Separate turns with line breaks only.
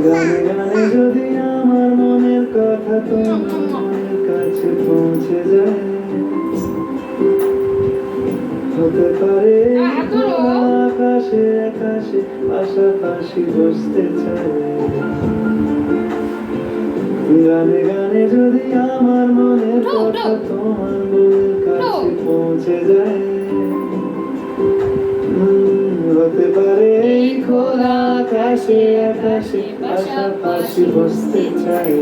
গানে গানে যদি আমার মনের কথা তোমার কাছে পৌঁছে যায়, হতে পারে আকাশে আকাশে পাশাপাশি বসতে চাই। গানে গানে যদি আমার মনের কথা তোমার মনের কাছে পৌঁছে যায়, হতে পারে এই খোলা আকাশে আকাশে পাশাপাশি বসতে চাই।